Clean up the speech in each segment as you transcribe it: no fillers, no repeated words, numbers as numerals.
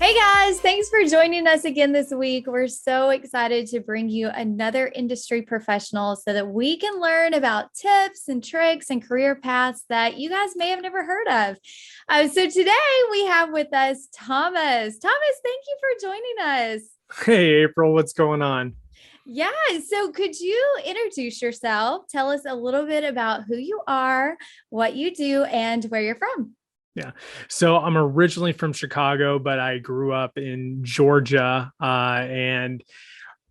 Hey guys, thanks for joining us again this week. We're so excited to bring you another industry professional so that we can learn about tips and tricks and career paths that you guys may have never heard of. So today we have with us Thomas. Thomas, thank you for joining us. Hey, April, what's going on? Yeah, so could you introduce yourself? Tell us a little bit about who you are, what you do, and where you're from. Yeah. So I'm originally from Chicago, but I grew up in Georgia. And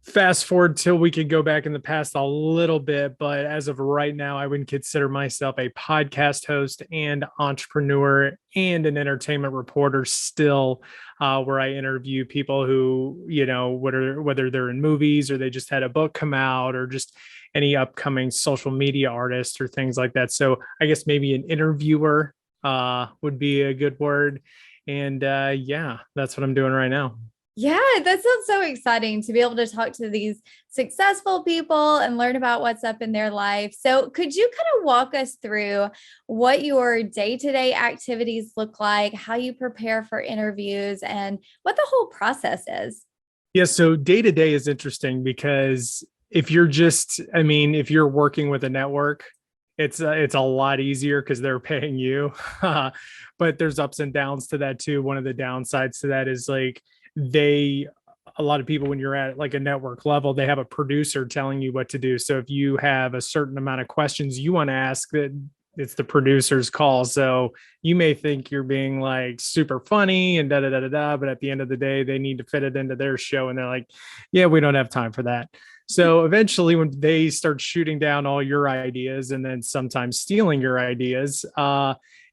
fast forward till we could go back in the past a little bit. But as of right now, I would consider myself a podcast host and entrepreneur and an entertainment reporter still, where I interview people who, whether they're in movies or they just had a book come out or just any upcoming social media artists or things like that. So I guess maybe an interviewer would be a good word. And yeah, that's what I'm doing right now. Yeah, that sounds so exciting to be able to talk to these successful people and learn about what's up in their life. So, could you kind of walk us through what your day to day activities look like, how you prepare for interviews, and what the whole process is? Yeah, so day to day is interesting because if you're working with a network, it's a lot easier because they're paying you. But there's ups and downs to that too. One of the downsides to that is like they a lot of people, when you're at like a network level, they have a producer telling you what to do. So if you have a certain amount of questions you want to ask, that it's the producer's call. So you may think you're being like super funny and da da da da da, but at the end of the day, they need to fit it into their show, and they're like, "Yeah, we don't have time for that." So eventually, when they start shooting down all your ideas and then sometimes stealing your ideas,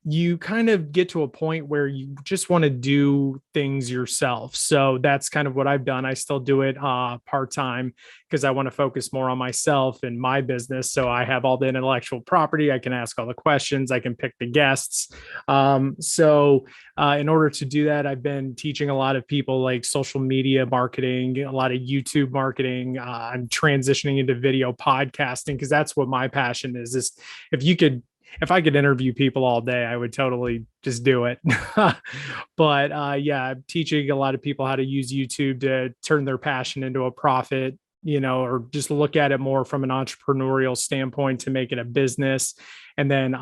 you kind of get to a point where you just want to do things yourself. So that's kind of what I've done. I still do it part time because I want to focus more on myself and my business. So I have all the intellectual property. I can ask all the questions. I can pick the guests. In order to do that, I've been teaching a lot of people like social media marketing, a lot of YouTube marketing. I'm transitioning into video podcasting because that's what my passion is. Is if you could if I could interview people all day, I would totally just do it. But yeah, I'm teaching a lot of people how to use YouTube to turn their passion into a profit, or just look at it more from an entrepreneurial standpoint to make it a business. And then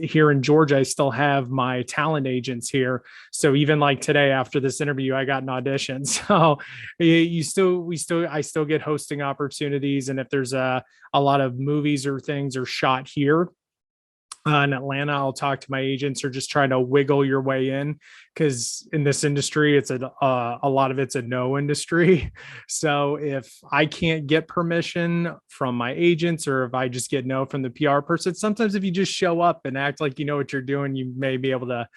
here in Georgia, I still have my talent agents here. So even like today after this interview, I got an audition. So I still get hosting opportunities. And if there's a lot of movies or things are shot here, in Atlanta, I'll talk to my agents or just try to wiggle your way in because in this industry, it's a lot of it's a no industry. So if I can't get permission from my agents or if I just get no from the PR person, sometimes if you just show up and act like you know what you're doing, you may be able to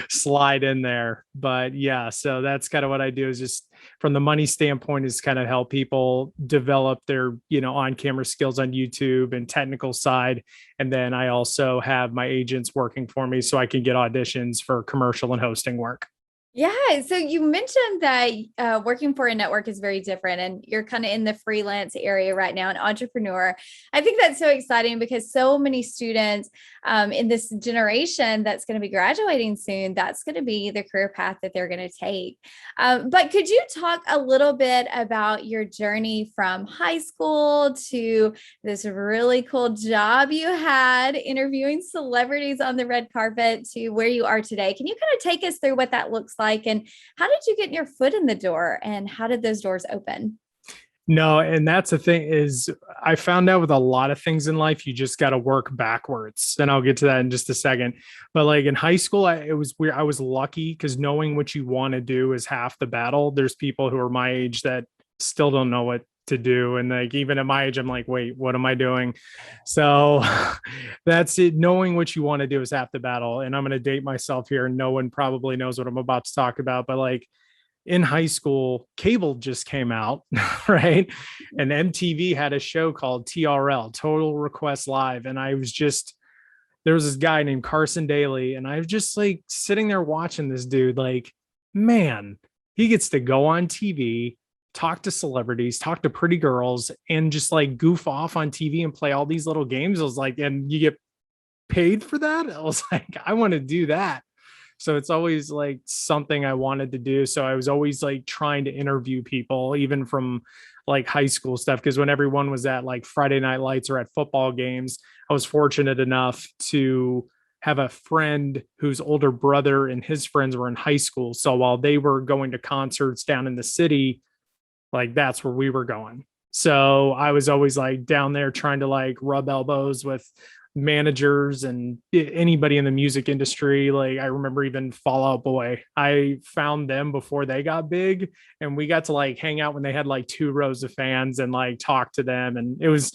slide in there. But yeah, so that's kind of what I do is just from the money standpoint is kind of help people develop their on camera skills on YouTube and technical side, and then I also have my agents working for me so I can get auditions for commercial and hosting work. Yeah. So you mentioned that working for a network is very different, and you're kind of in the freelance area right now, an entrepreneur. I think that's so exciting because so many students in this generation that's going to be graduating soon, that's going to be the career path that they're going to take. But could you talk a little bit about your journey from high school to this really cool job you had interviewing celebrities on the red carpet to where you are today? Can you kind of take us through what that looks like, and how did you get your foot in the door, and how did those doors open? No, and that's the thing is I found out with a lot of things in life, you just got to work backwards. And I'll get to that in just a second. But like in high school, it was weird. I was lucky because knowing what you want to do is half the battle. There's people who are my age that still don't know what to do. And like even at my age, I'm like, wait, what am I doing? So that's it. Knowing what you want to do is half the battle. And I'm going to date myself here, and no one probably knows what I'm about to talk about. But like in high school, cable just came out, right? And MTV had a show called TRL, Total Request Live. And there was this guy named Carson Daly, and I was just like sitting there watching this dude, like, man, he gets to go on TV, talk to celebrities, talk to pretty girls, and just like goof off on TV and play all these little games. I was like, and you get paid for that? I was like, I want to do that. So it's always like something I wanted to do. So I was always like trying to interview people, even from like high school stuff. Because when everyone was at like Friday Night Lights or at football games, I was fortunate enough to have a friend whose older brother and his friends were in high school. So while they were going to concerts down in the city, like that's where we were going. So I was always like down there trying to like rub elbows with managers and anybody in the music industry. Like I remember even Fall Out Boy. I found them before they got big, and we got to like hang out when they had like 2 rows of fans and like talk to them. And it was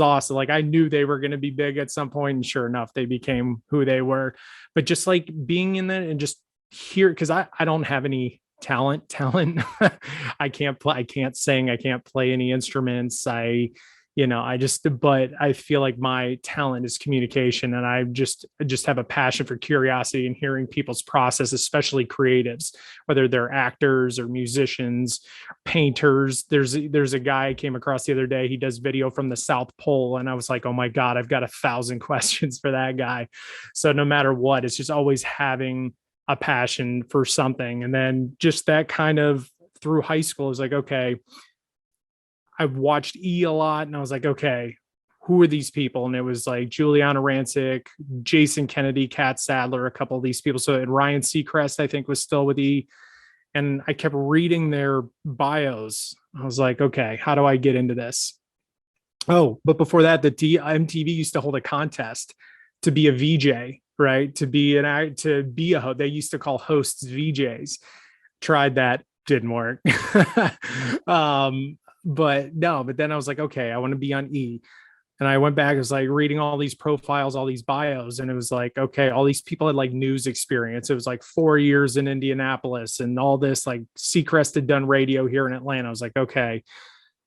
awesome. Like I knew they were going to be big at some point, and sure enough, they became who they were. But just like being in that and just here, because I don't have any talent. I can't play, I can't sing, I can't play any instruments. I just, but I feel like my talent is communication, and I just have a passion for curiosity and hearing people's process, especially creatives, whether they're actors or musicians, painters. There's a guy I came across the other day. He does video from the South Pole, and I was like, oh my God, I've got 1,000 questions for that guy. So no matter what, it's just always having a passion for something. And then just that kind of through high school is like, okay, I've watched E a lot, and I was like, okay, who are these people? And it was like Juliana Rancic, Jason Kennedy, Kat Sadler, a couple of these people. So, and Ryan Seacrest, I think, was still with E. And I kept reading their bios. I was like, okay, how do I get into this? Oh, but before that, MTV used to hold a contest to be a VJ, right? To be a host. They used to call hosts VJs. Tried that, didn't work. But then I was like, okay, I want to be on E. And I went back, I was like reading all these profiles, all these bios, and it was like, okay, all these people had like news experience. It was like 4 years in Indianapolis and all this, like Seacrest had done radio here in Atlanta. I was like, okay,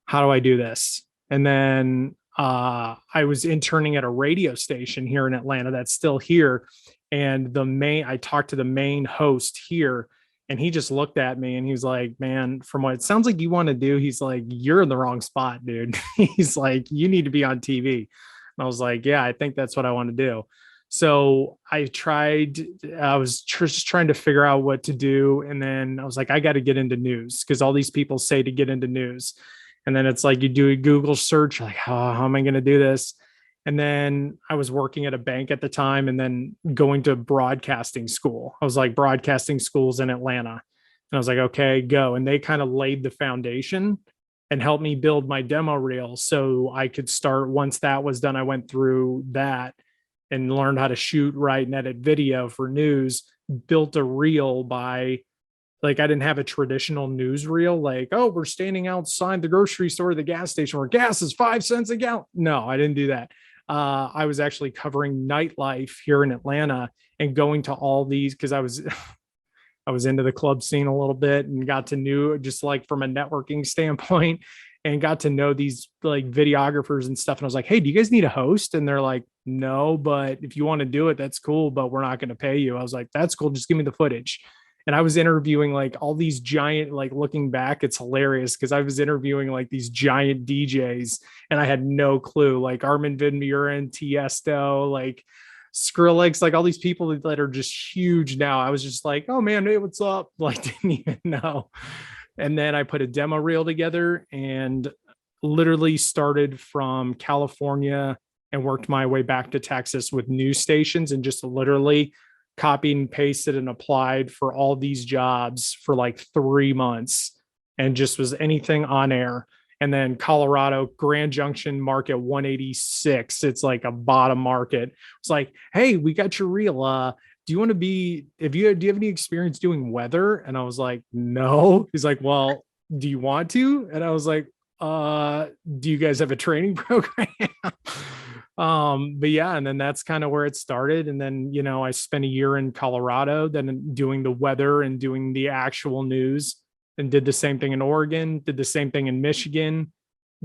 how do I do this? And then I was interning at a radio station here in Atlanta that's still here. And I talked to the main host here, and he just looked at me and he was like, man, from what it sounds like you want to do, he's like, you're in the wrong spot, dude. He's like, you need to be on TV. And I was like, yeah, I think that's what I want to do. So I was just trying to figure out what to do. And then I was like, I got to get into news, because all these people say to get into news. And then it's like you do a Google search, like, how am I going to do this? And then I was working at a bank at the time, and then going to broadcasting school. I was like, broadcasting schools in Atlanta. And I was like, okay, go. And they kind of laid the foundation and helped me build my demo reel so I could start. Once that was done, I went through that and learned how to shoot, write, and edit video for news, built a reel by, like, I didn't have a traditional newsreel, like, oh, we're standing outside the grocery store or the gas station where gas is 5 cents a gallon. No, I didn't do that. I was actually covering nightlife here in Atlanta and going to all these, because I was I was into the club scene a little bit and got to know, just like from a networking standpoint, and got to know these like videographers and stuff. And I was like, hey, do you guys need a host? And they're like, no, but if you want to do it, that's cool, but we're not going to pay you. I was like, that's cool. Just give me the footage. And I was interviewing like all these giant, like looking back, it's hilarious because I was interviewing like these giant DJs and I had no clue, like Armin van Buuren, Tiesto, like Skrillex, like all these people that are just huge now. I was just like, oh man, hey, what's up? Like, didn't even know. And then I put a demo reel together and literally started from California and worked my way back to Texas with news stations, and just literally copied and pasted and applied for all these jobs for like 3 months, and just was anything on air. And then Colorado, Grand Junction market 186. It's like a bottom market. It's like, hey, we got your reel. Do you want to be, do you have any experience doing weather? And I was like, no. He's like, well, do you want to? And I was like, do you guys have a training program? But yeah, and then that's kind of where it started. And then, I spent a year in Colorado, then doing the weather and doing the actual news, and did the same thing in Oregon, did the same thing in Michigan,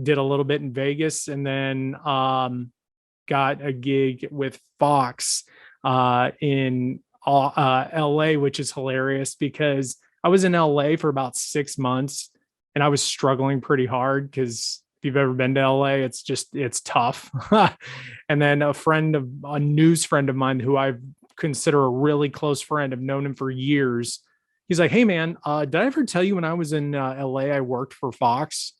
did a little bit in Vegas, and then got a gig with Fox in LA, which is hilarious because I was in LA for about 6 months and I was struggling pretty hard because if you've ever been to LA, it's tough. And then a news friend of mine who I've consider a really close friend. I've known him for years. He's like, "Hey man, did I ever tell you when I was in LA, I worked for Fox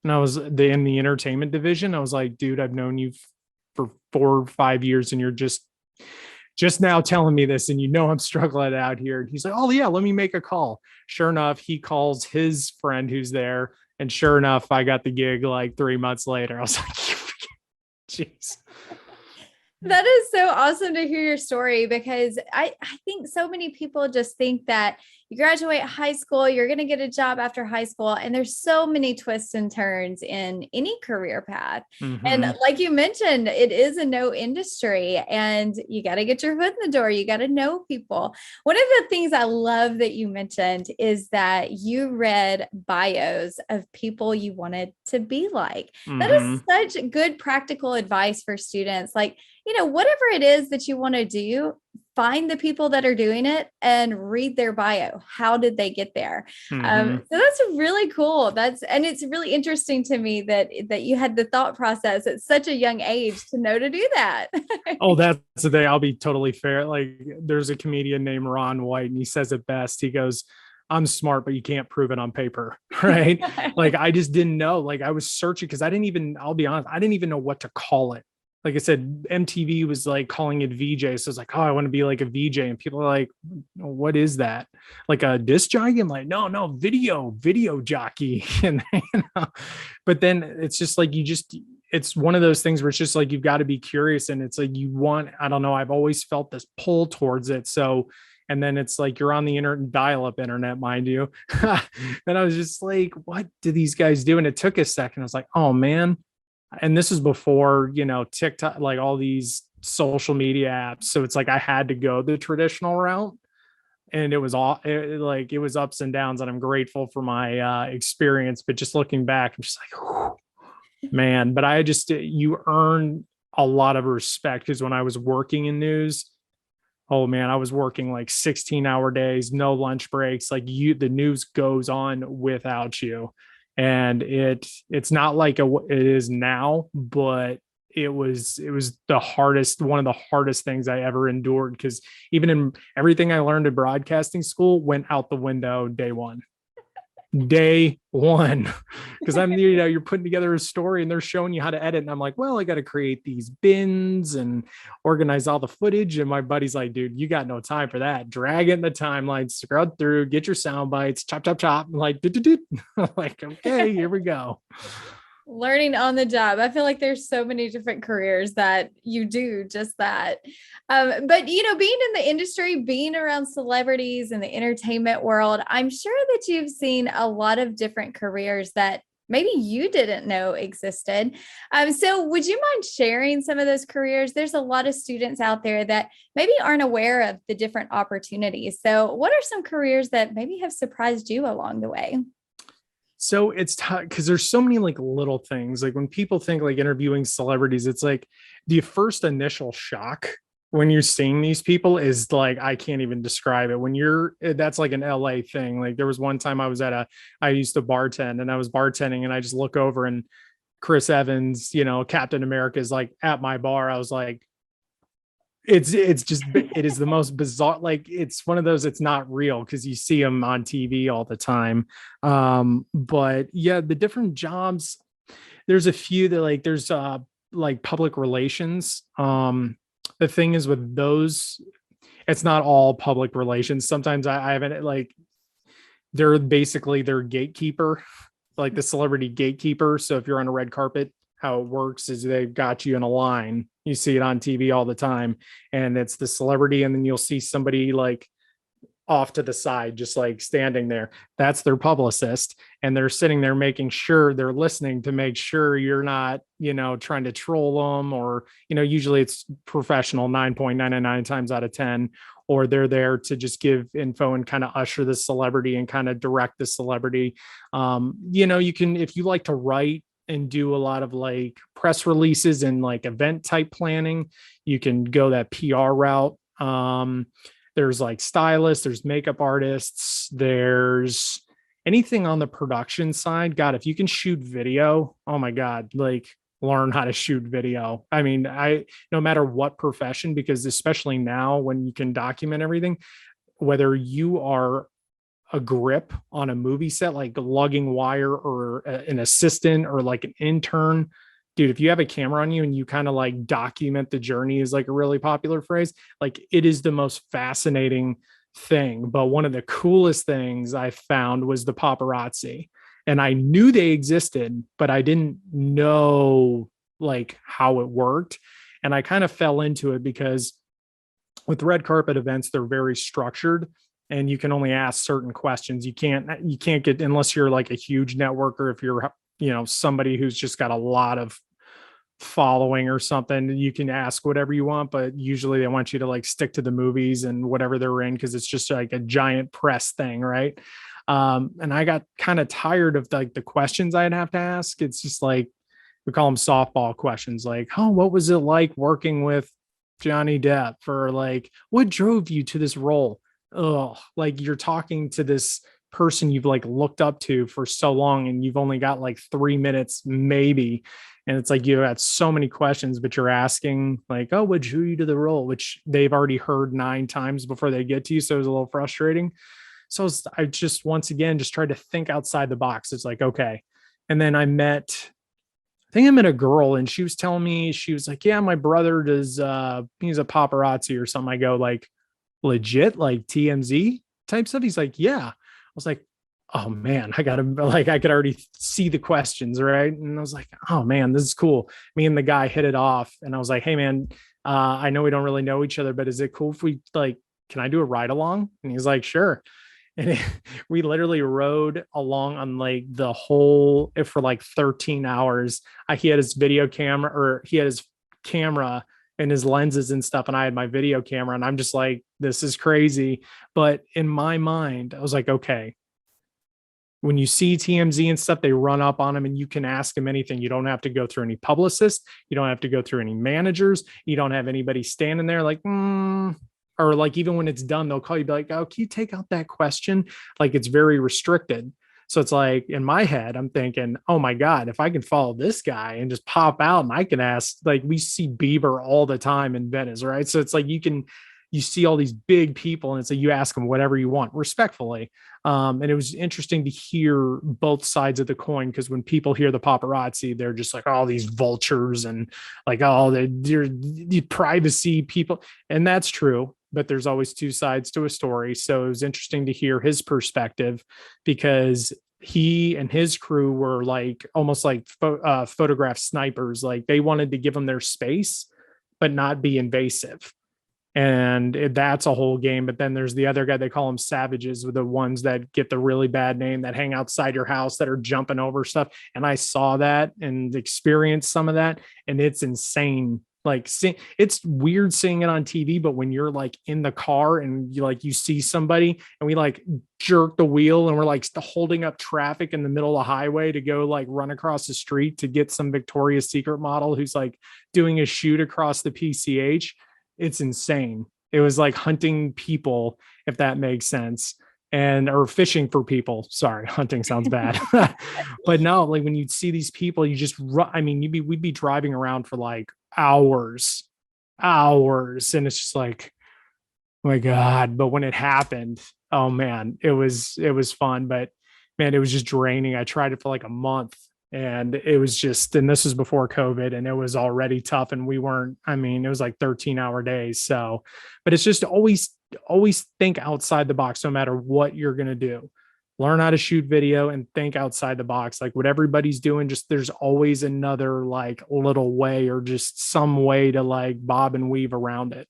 and I was in the entertainment division?" I was like, "Dude, I've known you for 4 or 5 years and you're just now telling me this, and I'm struggling out here." And he's like, "Oh yeah, let me make a call." Sure enough, he calls his friend who's there, and sure enough, I got the gig like 3 months later. I was like, "Jeez." That is so awesome to hear your story, because I think so many people just think that you graduate high school, you're going to get a job after high school. And there's so many twists and turns in any career path. And Mm-hmm. like you mentioned, it is a no industry and you got to get your foot in the door. You got to know people. One of the things I love that you mentioned is that you read bios of people you wanted to be like. That Mm-hmm. is such good practical advice for students. Like, whatever it is that you want to do, find the people that are doing it and read their bio. How did they get there? Mm-hmm. So that's really cool. And it's really interesting to me that you had the thought process at such a young age to know to do that. Oh, that's the day. I'll be totally fair. Like, there's a comedian named Ron White, and he says it best. He goes, "I'm smart, but you can't prove it on paper." Right? Like, I just didn't know. Like, I was searching because I'll be honest, I didn't even know what to call it. Like I said, MTV was like calling it VJ. So it's like, "Oh, I want to be like a VJ." And people are like, "What is that? Like a disc jockey?" I'm like, no, video jockey. And, but then it's just like, it's one of those things where it's just like, you've got to be curious. And it's like, I don't know, I've always felt this pull towards it. So, and then it's like, you're on the internet, dial-up internet, mind you. And I was just like, what do these guys do? And it took a second. I was like, oh man. And this is before, TikTok, like all these social media apps. So it's like, I had to go the traditional route, and it was it was ups and downs, and I'm grateful for my experience. But just looking back, I'm just like, whew, man. But you earn a lot of respect, because when I was working in news, oh man, I was working like 16-hour days, no lunch breaks. Like, the news goes on without you. And it's not like it is now, but it was one of the hardest things I ever endured, because even in everything I learned in broadcasting school went out the window day one. Because you're putting together a story and they're showing you how to edit, and I'm like, well, I got to create these bins and organize all the footage. And my buddy's like, "Dude, you got no time for that. Drag it in the timeline, scrub through, get your sound bites, chop chop chop." I'm like, like, okay, here we go. Learning on the job. I feel like there's so many different careers that you do just that. But being in the industry, being around celebrities in the entertainment world, I'm sure that you've seen a lot of different careers that maybe you didn't know existed. So would you mind sharing some of those careers? There's a lot of students out there that maybe aren't aware of the different opportunities. So what are some careers that maybe have surprised you along the way? So it's tough because there's so many like little things. Like, when people think like interviewing celebrities, it's like the first initial shock when you're seeing these people is like, I can't even describe it. That's like an LA thing. Like, there was one time I used to bartend, and I was bartending, and I just look over, and Chris Evans, Captain America, is like at my bar. I was like, it is the most bizarre. Like, it's one of those, it's not real, because you see them on TV all the time. But yeah, the different jobs, there's a few that, like, there's like public relations. The thing is with those, it's not all public relations. Sometimes I haven't, like, they're gatekeeper, like the celebrity gatekeeper. So if you're on a red carpet, how it works is they've got you in a line. You see it on TV all the time, and it's the celebrity, and then you'll see somebody like off to the side, just like standing there. That's their publicist, and they're sitting there making sure they're listening to make sure you're not, trying to troll them, or, usually it's professional 9.99 times out of 10, or they're there to just give info and kind of usher the celebrity and kind of direct the celebrity. You can, if you like to write and do a lot of like press releases and like event type planning, you can go that PR route. There's like stylists, there's makeup artists, there's anything on the production side. God, if you can shoot video, oh my God, like learn how to shoot video. I mean, no matter what profession, because especially now when you can document everything, whether you are a grip on a movie set, like lugging wire, or an assistant, or like an intern, dude, if you have a camera on you and you kind of like document the journey, is like a really popular phrase. Like, it is the most fascinating thing. But one of the coolest things I found was the paparazzi. And I knew they existed, but I didn't know like how it worked. And I kind of fell into it because with red carpet events, they're very structured, and you can only ask certain questions. You can't get, unless you're like a huge networker, if you're, somebody who's just got a lot of following or something, you can ask whatever you want, but usually they want you to like stick to the movies and whatever they're in, because it's just like a giant press thing, right? And I got kind of tired of like the questions I'd have to ask. It's just like, we call them softball questions, like, oh, what was it like working with Johnny Depp? Or like, what drove you to this role? Oh, like, you're talking to this person you've like looked up to for so long, and you've only got like 3 minutes maybe. And it's like, you've got so many questions, but you're asking like, oh, what drew you to the role, which they've already heard 9 times before they get to you. So it was a little frustrating. So I just, once again, just tried to think outside the box. It's like, okay. And then I think I met a girl, and she was telling me, she was like, yeah, my brother does, he's a paparazzi or something. I go, like, legit, like TMZ type stuff? He's like, yeah. I was like, oh man, I could already see the questions, right? And I was like, oh man, this is cool. Me and the guy hit it off, and I was like, hey man, I know we don't really know each other, but is it cool if we like, can I do a ride along? And he's like, sure. And we literally rode along on like the whole, if for like 13 hours. He had his video camera, or he had his camera and his lenses and stuff, and I had my video camera, and I'm just like, this is crazy. But in my mind, I was like, okay, when you see TMZ and stuff, they run up on them and you can ask them anything. You don't have to go through any publicists. You don't have to go through any managers. You don't have anybody standing there like, or like, even when it's done, they'll call you, be like, oh, can you take out that question? Like, it's very restricted. So it's like, in my head, I'm thinking, oh my God, if I can follow this guy and just pop out and I can ask, like, we see Bieber all the time in Venice, right? So it's like, you see all these big people, and it's like, you ask them whatever you want respectfully. And it was interesting to hear both sides of the coin, because when people hear the paparazzi, they're just like, oh, these vultures, and like, oh, they're privacy people. And that's true, but there's always two sides to a story. So it was interesting to hear his perspective, because he and his crew were like almost like photograph snipers. Like, they wanted to give them their space, but not be invasive. And that's a whole game. But then there's the other guy, they call them savages, with the ones that get the really bad name, that hang outside your house, that are jumping over stuff. And I saw that and experienced some of that, and it's insane. Like, it's weird seeing it on TV, but when you're like in the car and you see somebody, and we like jerk the wheel, and we're like holding up traffic in the middle of the highway to go like run across the street to get some Victoria's Secret model who's like doing a shoot across the PCH. It's insane. It was like hunting people, if that makes sense, or fishing for people. Sorry, hunting sounds bad. But no, like, when you'd see these people, you just run. I mean, we'd be driving around for like hours. And it's just like, oh my God. But when it happened, oh man, it was fun, but man, it was just draining. I tried it for like a month, and it was just, and this was before COVID, and it was already tough, and it was like 13-hour days. So, but it's just always think outside the box, no matter what you're going to do. Learn how to shoot video and think outside the box. Like, what everybody's doing, just, there's always another like little way, or just some way to like bob and weave around it.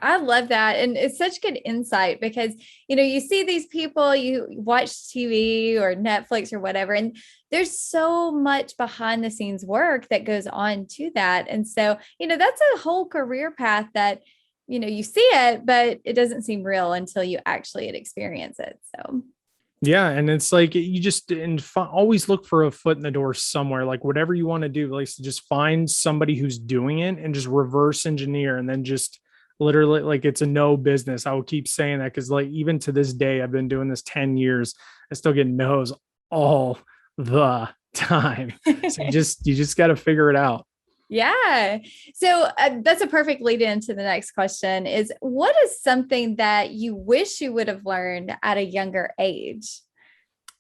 I love that. And it's such good insight, because, you see these people, you watch TV or Netflix or whatever, and there's so much behind the scenes work that goes on to that. And so, that's a whole career path that, you see it, but it doesn't seem real until you actually experience it. So. Yeah. And it's like, you just always look for a foot in the door somewhere. Like, whatever you want to do, like, just find somebody who's doing it and just reverse engineer, and then just literally, like, it's a no business. I will keep saying that, because like, even to this day, I've been doing this 10 years. I still get no's all the time. So you just got to figure it out. Yeah. So that's a perfect lead into the next question is what is something that you wish you would have learned at a younger age?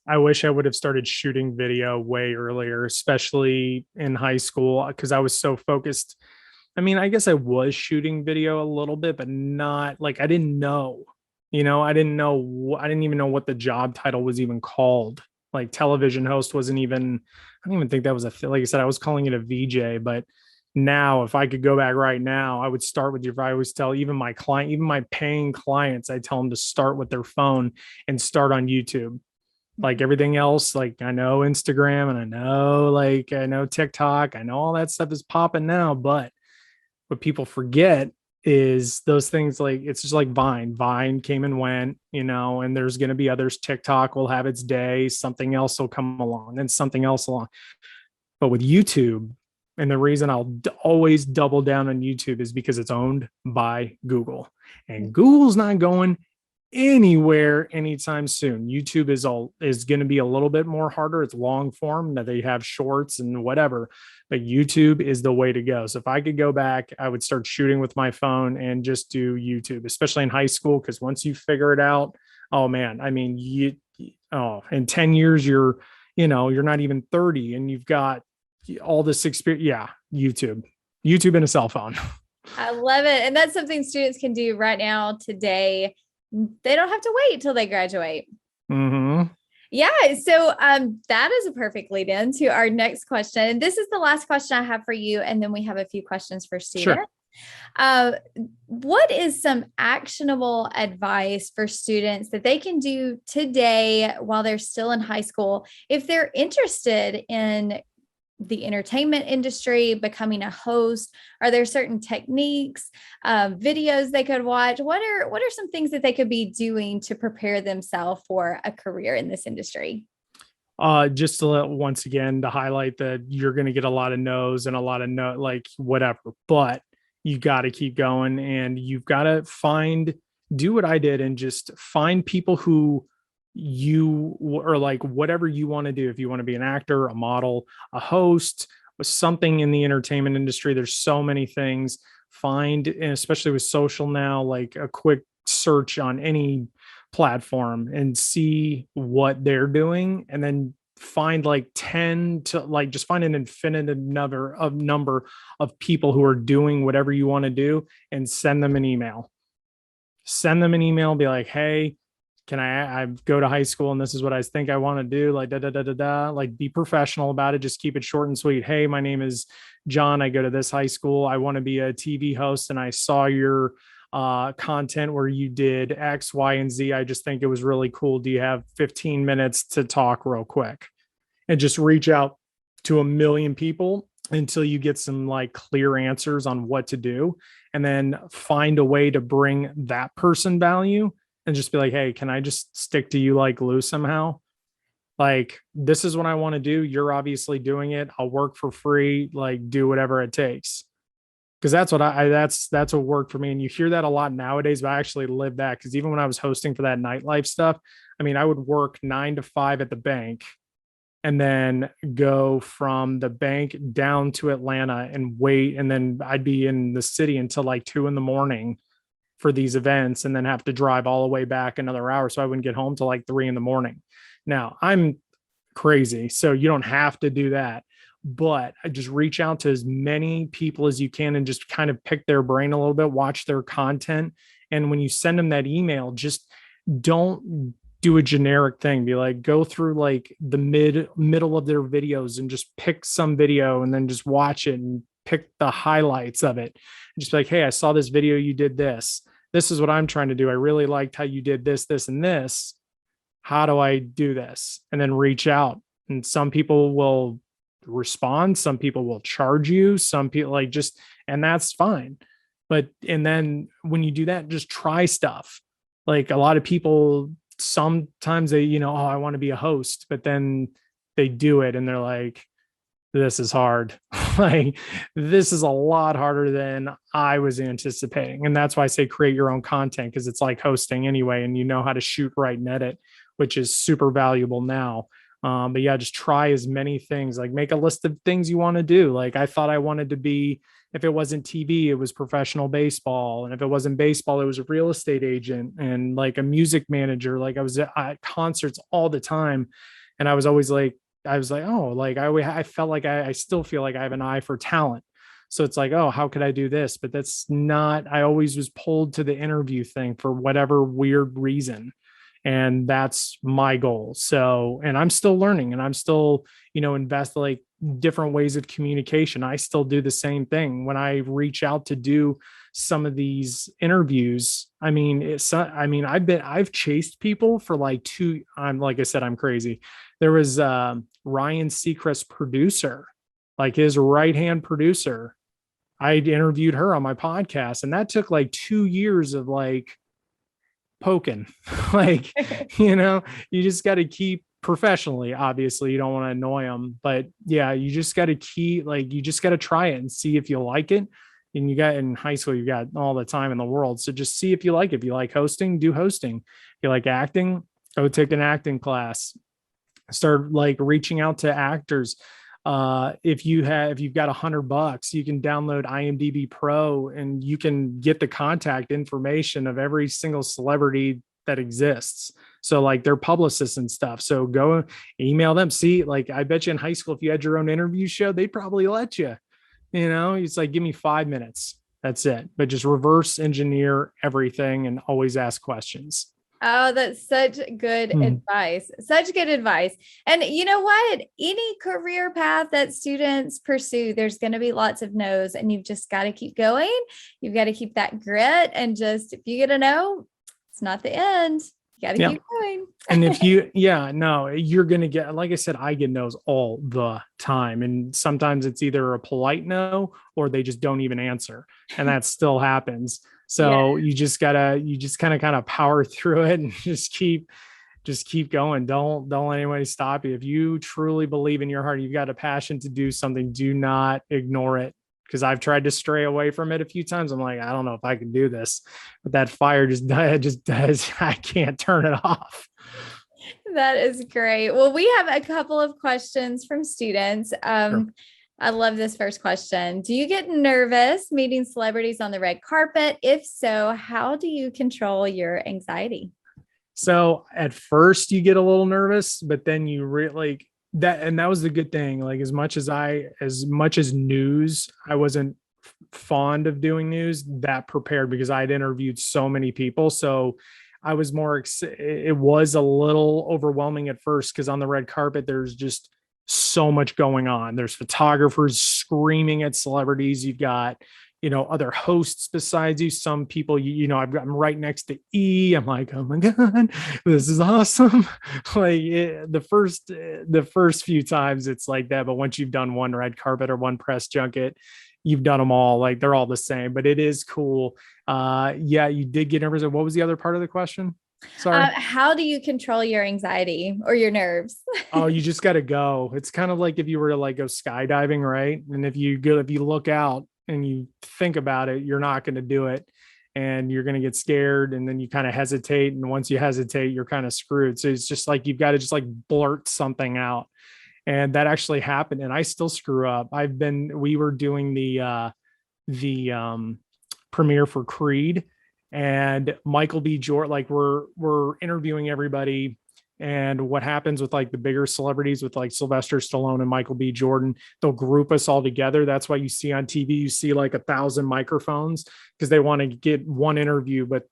I wish I would have started shooting video way earlier, especially in high school, because I was so focused. I mean, I guess I was shooting video a little bit, but not like I didn't know, I didn't know, I didn't even know what the job title was even called. Like television host wasn't even, I don't even think that was like I said, I was calling it a VJ, but now if I could go back right now, I would start with I always tell even my client, even my paying clients, I tell them to start with their phone and start on YouTube. Like everything else, like I know Instagram and I know TikTok, I know all that stuff is popping now, but what people forget is those things, like it's just like Vine came and went, and there's going to be others. TikTok will have its day, something else will come along, then something else along. But with YouTube, and the reason I'll always double down on YouTube is because it's owned by Google, and Google's not going anywhere anytime soon. YouTube is going to be a little bit more harder. It's long form, that they have shorts and whatever, but YouTube is the way to go. So if I could go back, I would start shooting with my phone and just do YouTube, especially in high school, because once you figure it out, oh man, I mean, in 10 years you're not even 30 and you've got all this experience. Yeah, YouTube and a cell phone. I love it. And that's something students can do right now today. They don't have to wait till they graduate. Mm-hmm. Yeah. So that is a perfect lead in to our next question. And this is the last question I have for you. And then we have a few questions for students. Sure. What is some actionable advice for students that they can do today while they're still in high school if they're interested in the entertainment industry, becoming a host? Are there certain techniques, videos they could watch? What are some things that they could be doing to prepare themselves for a career in this industry? Just to once again to highlight that you're going to get a lot of no's and a lot of no, like whatever, but you got to keep going and you've got to do what I did and just find people who you or like whatever you want to do. If you want to be an actor, a model, a host, something in the entertainment industry, there's so many things. And especially with social now, like a quick search on any platform and see what they're doing, and then find like 10 to like just find an infinite number of people who are doing whatever you want to do and send them an email. Be like, hey, can I go to high school and this is what I think I want to do, like like be professional about it. Just keep it short and sweet. Hey, my name is John, I go to this high school, I want to be a TV host, and I saw your content where you did X, Y, and Z. I just think it was really cool. Do you have 15 minutes to talk real quick? And just reach out to a million people until you get some like clear answers on what to do, and then find a way to bring that person value and just be like, hey, can I just stick to you like glue somehow? Like, this is what I want to do. You're obviously doing it. I'll work for free, like do whatever it takes. Cause that's what that's what worked for me. And you hear that a lot nowadays, but I actually lived that. Cause even when I was hosting for that nightlife stuff, I mean, I would work 9 to 5 at the bank and then go from the bank down to Atlanta and wait. And then I'd be in the city until like 2 a.m. for these events, and then have to drive all the way back another hour. So I wouldn't get home till like 3 a.m. Now I'm crazy, so you don't have to do that, but I just reach out to as many people as you can and just kind of pick their brain a little bit, watch their content. And when you send them that email, just don't do a generic thing. Be like, go through like the middle of their videos and just pick some video and then just watch it and pick the highlights of it. And just be like, hey, I saw this video, you did this. This is what I'm trying to do. I really liked how you did this, this, and this. How do I do this? And then reach out. And some people will respond. Some people will charge you. Some people like just, and that's fine. But, and then when you do that, just try stuff. Like a lot of people, sometimes they, oh, I want to be a host, but then they do it and they're like, this is hard. Like, this is a lot harder than I was anticipating. And that's why I say create your own content, because it's like hosting anyway, and you know how to shoot, write, and edit, which is super valuable now. But yeah, just try as many things, like make a list of things you want to do. Like I thought I wanted to be, if it wasn't TV, it was professional baseball. And if it wasn't baseball, it was a real estate agent and like a music manager. Like I was at concerts all the time. And I was always like, oh, like I felt like I still feel like I have an eye for talent. So it's like, oh, how could I do this? But that's not, I always was pulled to the interview thing for whatever weird reason. And that's my goal. So, and I'm still learning and I'm still, invest like different ways of communication. I still do the same thing when I reach out to do some of these interviews. I mean, I've chased people for like like I said, I'm crazy. There was Ryan Seacrest producer, like his right hand producer. I interviewed her on my podcast, and that took like 2 years of like poking. Like, you just got to keep professionally. Obviously, you don't want to annoy them, but yeah, you just got to you just got to try it and see if you like it. And you got in high school, you got all the time in the world. So just see if you like it. If you like hosting, do hosting. If you like acting, go take an acting class. Start like reaching out to actors. If you've got $100, you can download IMDb Pro and you can get the contact information of every single celebrity that exists. So like their publicists and stuff. So go email them. See, like I bet you in high school, if you had your own interview show, they'd probably let you. It's like, give me 5 minutes. That's it. But just reverse engineer everything and always ask questions. Oh, that's such good advice. Such good advice. And you know what? Any career path that students pursue, there's going to be lots of no's, and you've just got to keep going. You've got to keep that grit. And just, if you get a no, it's not the end. You got to keep going. And if you're going to get, like I said, I get no's all the time. And sometimes it's either a polite no, or they just don't even answer. And that still happens. So you just kind of power through it and just keep going. Don't let anybody stop you. If you truly believe in your heart, you've got a passion to do something, do not ignore it. Because I've tried to stray away from it a few times. I'm like, I don't know if I can do this, but that fire just does. I can't turn it off. That is great. Well, we have a couple of questions from students. Sure. I love this first question. Do you get nervous meeting celebrities on the red carpet? If so, how do you control your anxiety? So at first you get a little nervous, but then you really that, and that was the good thing. Like as much as news, I wasn't fond of doing news, that prepared because I'd interviewed so many people. So I was it was a little overwhelming at first because on the red carpet, there's just so much going on. There's photographers screaming at celebrities. You've got, other hosts besides you. Some people, I'm right next to E. I'm like, oh my God, this is awesome. Like the first few times it's like that. But once you've done one red carpet or one press junket, you've done them all. Like they're all the same, but it is cool. You did get nervous. What was the other part of the question? Sorry. How do you control your anxiety or your nerves? Oh, you just got to go. It's kind of like if you were to like go skydiving, right? And if you look out and you think about it, you're not going to do it and you're going to get scared. And then you kind of hesitate. And once you hesitate, you're kind of screwed. So it's just like, you've got to just like blurt something out. And that actually happened. And I still screw up. We were doing the premiere for Creed, and Michael B. Jordan, like we're interviewing everybody. And what happens with like the bigger celebrities with like Sylvester Stallone and Michael B. Jordan, they'll group us all together. That's why you see on TV, you see like 1,000 microphones because they want to get one interview, but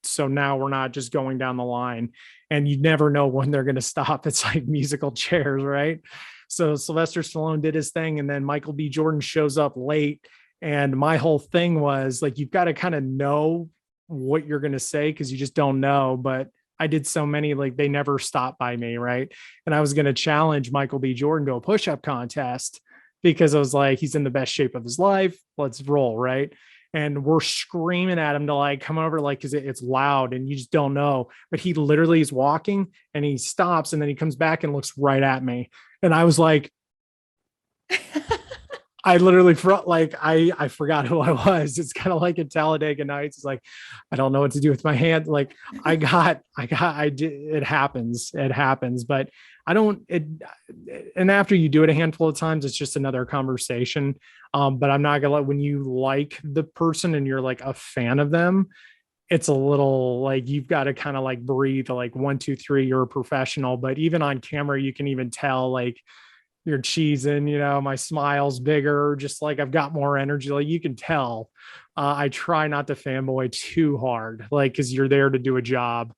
so now we're not just going down the line and you never know when they're going to stop. It's like musical chairs, right? So Sylvester Stallone did his thing and then Michael B. Jordan shows up late. And my whole thing was like, you've got to kind of know what you're going to say because you just don't know. But I did so many, like they never stopped by me, right? And I was going to challenge Michael B. Jordan to a push-up contest because I was like, he's in the best shape of his life. Let's roll, right? And we're screaming at him to like come over, like, because it's loud and you just don't know. But he literally is walking and he stops and then he comes back and looks right at me. And I was like, I literally I forgot who I was. It's kind of like in Talladega Nights. It's like I don't know what to do with my hand. Like I did. It happens. It happens. But I don't. And after you do it a handful of times, it's just another conversation. But I'm not gonna let when you like the person and you're like a fan of them. It's a little like you've got to kind of like breathe like 1, 2, 3, you're a professional. But even on camera, you can even tell like you're cheesing, my smile's bigger, just like I've got more energy. Like you can tell. I try not to fanboy too hard, like, cause you're there to do a job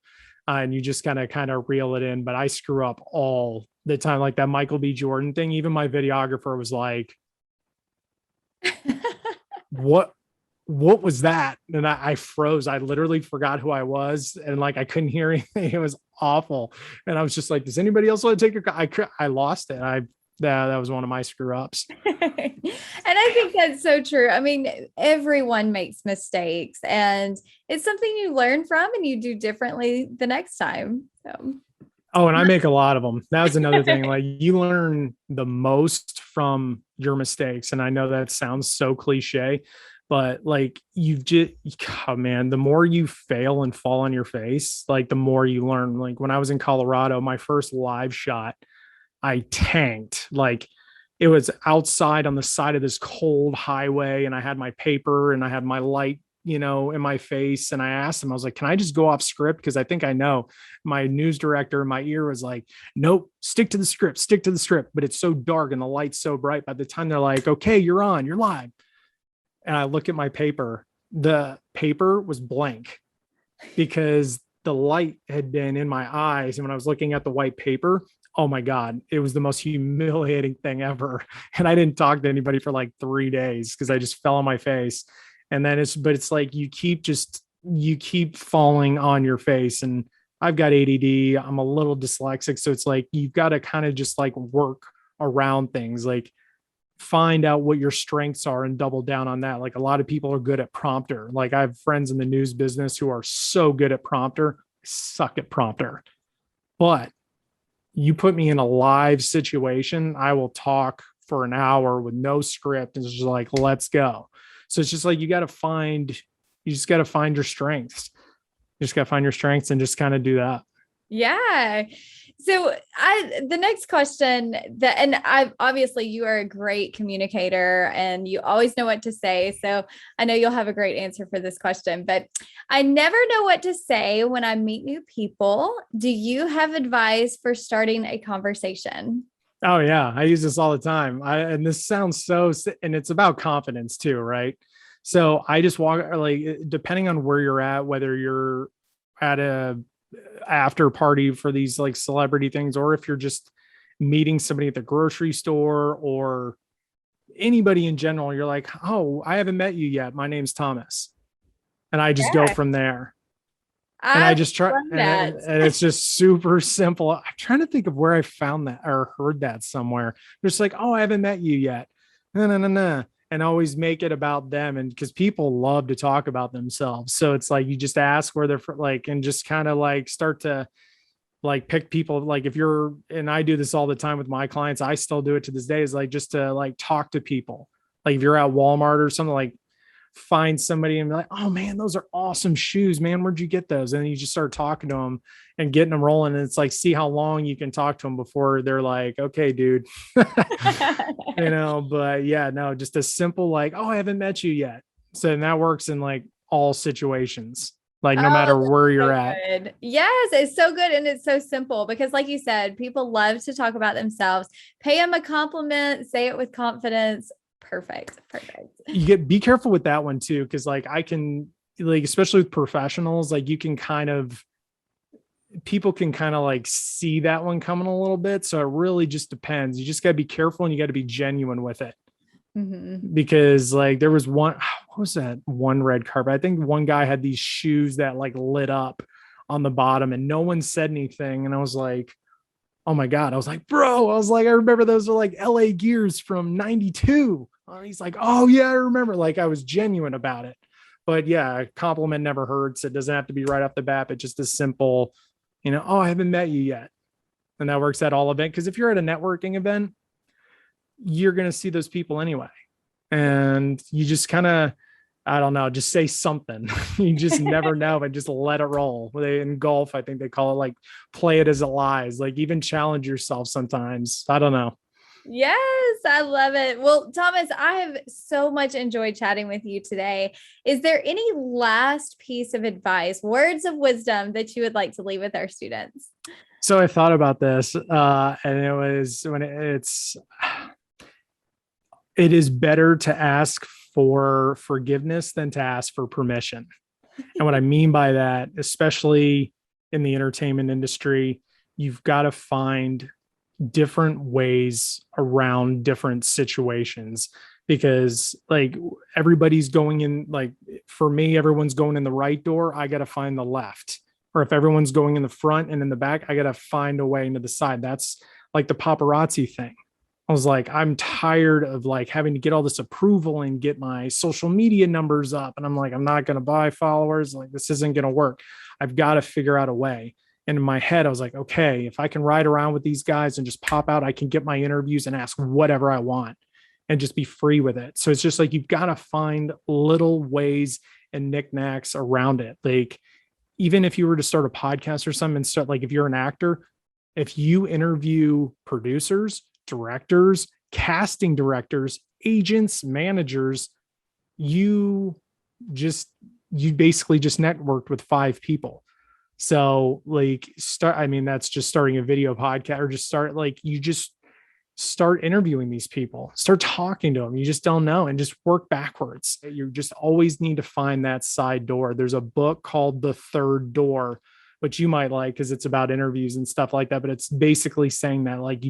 and you just gotta kind of reel it in. But I screw up all the time, like that Michael B. Jordan thing. Even my videographer was like, what? What was that? And I froze. I literally forgot who I was, and like I couldn't hear anything. It was awful. And I was just like, "Does anybody else want to take your?" I lost it. That was one of my screw ups. And I think that's so true. I mean, everyone makes mistakes, and it's something you learn from and you do differently the next time. So. Oh, and I make a lot of them. That was another thing. Like you learn the most from your mistakes. And I know that sounds so cliche, but like you've just, oh man, the more you fail and fall on your face, like the more you learn. Like when I was in Colorado, my first live shot, I tanked. Like it was outside on the side of this cold highway, and I had my paper and I had my light, in my face. And I asked him, I was like, can I just go off script? Because I think I know. My news director in my ear was like, nope, stick to the script, stick to the script. But it's so dark and the light's so bright. By the time they're like, okay, you're on, you're live. And I look at my paper, the paper was blank because the light had been in my eyes. And when I was looking at the white paper, oh my God, it was the most humiliating thing ever. And I didn't talk to anybody for like 3 days because I just fell on my face. And then it's like you keep falling on your face. And I've got ADD. I'm a little dyslexic. So it's like you've got to kind of just like work around things, like find out what your strengths are and double down on that. Like a lot of people are good at prompter. Like I have friends in the news business who are so good at prompter, suck at prompter. But you put me in a live situation, I will talk for an hour with no script. And it's just like, let's go. So it's just like, you just got to find your strengths. You just got to find your strengths and just kind of do that. Yeah. So the next question obviously you are a great communicator and you always know what to say. So I know you'll have a great answer for this question, but I never know what to say when I meet new people. Do you have advice for starting a conversation? Oh yeah. I use this all the time. And this sounds and it's about confidence too, right? So I just walk, like, depending on where you're at, whether you're at a after party for these like celebrity things, or if you're just meeting somebody at the grocery store or anybody in general, you're like, oh, I haven't met you yet. My name's Thomas. And I just go from there. And I just try, and it's just super simple. I'm trying to think of where I found that or heard that somewhere. Just like, oh, I haven't met you yet. No. And always make it about them. And because people love to talk about themselves. So it's like, you just ask where they're like, and just kind of like start to like pick people. Like if you're, and I do this all the time with my clients, I still do it to this day, is like, just to like talk to people. Like if you're at Walmart or something, like find somebody and be like, oh man, those are awesome shoes, man. Where'd you get those? And then you just start talking to them and getting them rolling. And it's like, see how long you can talk to them before they're like, okay, dude, but yeah, no, just a simple, like, oh, I haven't met you yet. So and that works in like all situations, like no matter where you're at. Good. Yes, it's so good. And it's so simple because like you said, people love to talk about themselves, pay them a compliment, say it with confidence. Perfect. Be careful with that one too. Cause like I can like, especially with professionals, like you can people can kind of like see that one coming a little bit. So it really just depends. You just gotta be careful and you gotta be genuine with it. Mm-hmm. Because like there was what was that one red carpet? I think one guy had these shoes that like lit up on the bottom and no one said anything. And I was like, oh my God. I was like, bro, I remember those are like LA Gears from 92. He's like, oh yeah, I remember. Like I was genuine about it. But yeah, a compliment never hurts. It doesn't have to be right off the bat, but just a simple, oh, I haven't met you yet. And that works at all events. Because if you're at a networking event, you're going to see those people anyway. and you just kind of, I don't know, just say something. You just never know, but just let it roll. In golf, I think they call it like play it as it lies, like even challenge yourself sometimes. I don't know. Yes, I love it. Well, Thomas, I have so much enjoyed chatting with you today. Is there any last piece of advice, words of wisdom that you would like to leave with our students? So I thought about this, and it was when it is better to ask for forgiveness than to ask for permission. And what I mean by that, especially in the entertainment industry, you've got to find different ways around different situations, because like everybody's going in, like for me, everyone's going in the right door. I got to find the left. Or if everyone's going in the front and in the back, I got to find a way into the side. That's like the paparazzi thing. I was like, I'm tired of like having to get all this approval and get my social media numbers up. And I'm like, I'm not going to buy followers. Like, this isn't going to work. I've got to figure out a way. And in my head, I was like, okay, if I can ride around with these guys and just pop out, I can get my interviews and ask whatever I want and just be free with it. So it's just like, you've got to find little ways and knickknacks around it. Like, even if you were to start a podcast or something and start, like if you're an actor, if you interview producers, directors, casting directors, agents, managers, you basically just networked with 5 people. So like that's just starting a video podcast, or just start interviewing these people, start talking to them. You just don't know, and just work backwards. You just always need to find that side door. There's a book called The Third Door, which you might like because it's about interviews and stuff like that. But it's basically saying that like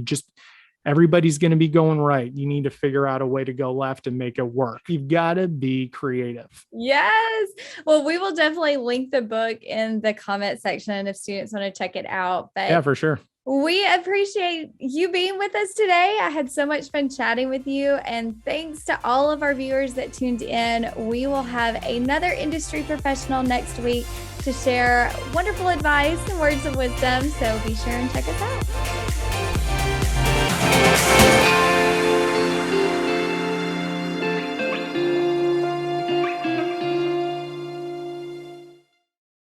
everybody's going to be going right. You need to figure out a way to go left and make it work. You've got to be creative. Yes. Well, we will definitely link the book in the comment section if students want to check it out. But yeah, for sure. We appreciate you being with us today. I had so much fun chatting with you. And thanks to all of our viewers that tuned in. We will have another industry professional next week to share wonderful advice and words of wisdom. So be sure and check us out.